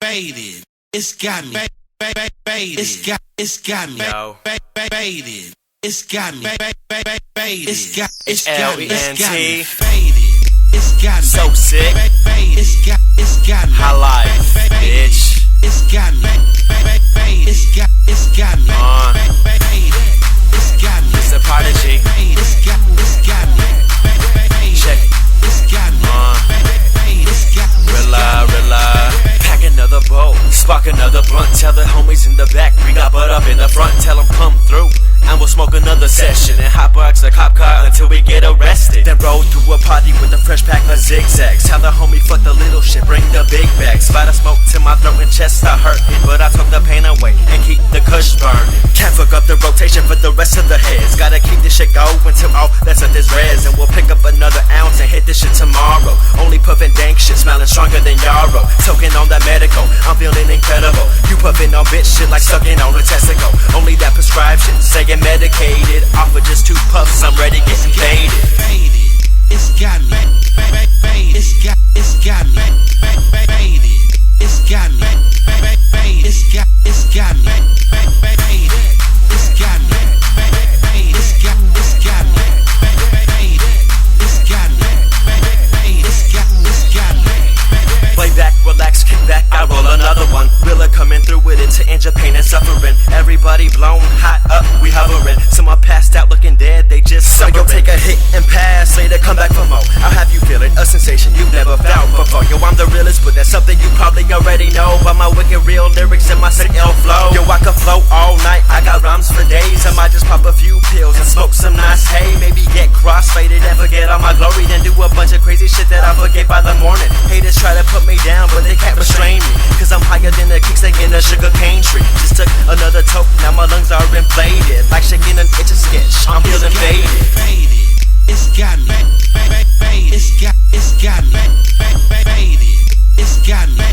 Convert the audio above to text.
faded. It's got me faded. It's got me faded. It's got me faded. It's got me faded. It's got me so sick. It's got me High life, bitch. It's got me faded. It's got me faded. It's got me. It's a prodigy. It's got me faded. Check it. It's got me faded. It's got me. Rilla. Pack another bowl, spark another blunt. Tell the homies in the back we got butt up in the front. Tell them come through and we'll smoke another session and hotbox a cop car until we get arrested. Then roll through a party with a fresh pack of zigzags. Tell the homie fuck the little shit, bring the big bags. Spot of smoke till my throat and chest start hurting, but I took the pain away and keep the kush burning. Can't fuck up the rotation for the rest of the heads. Gotta keep this shit going until all that's up is res. And we'll pick up another ounce and hit this shit tomorrow. Only puffin' dank shit, smelling stronger than Yarrow. Toking on that medical, I'm feeling incredible. You puffin' on bitch shit like sucking on a testicle. Only that prescribed shit, saying medicated. Off of just 2 puffs, I'm ready getting faded. It's got me faded. It's got me faded. It's got me faded. It's got me faded. It's got me faded. It's got me faded. It's got me faded. It's got me. Play back, relax, kick back, I roll another one. Rilla coming through with it to injure pain and suffering. Everybody blown hot up, we hovering. Some are passed out looking dead, they just suffering. Yo, take a hit and pass, later come back for more. I'll have you feeling a sensation you've never felt before. Yo, I'm the realest, but that's something you probably already know. By my wicked real lyrics and my sick ill flow. Yo, I can flow all night, I got rhymes for days. I might just pop a few pills and smoke some nice hay. Maybe get cross-faded and forget all my glory. Then do a bunch of crazy shit that I forget by the morning. Haters try to put me down, but they can't restrain me, cause I'm higher than a kickstick in a sugar cane tree. Just took another toke, now my lungs are inflated, like shaking an itch of sketch, I'm feeling faded. It's got me faded. It's got me faded. It's got me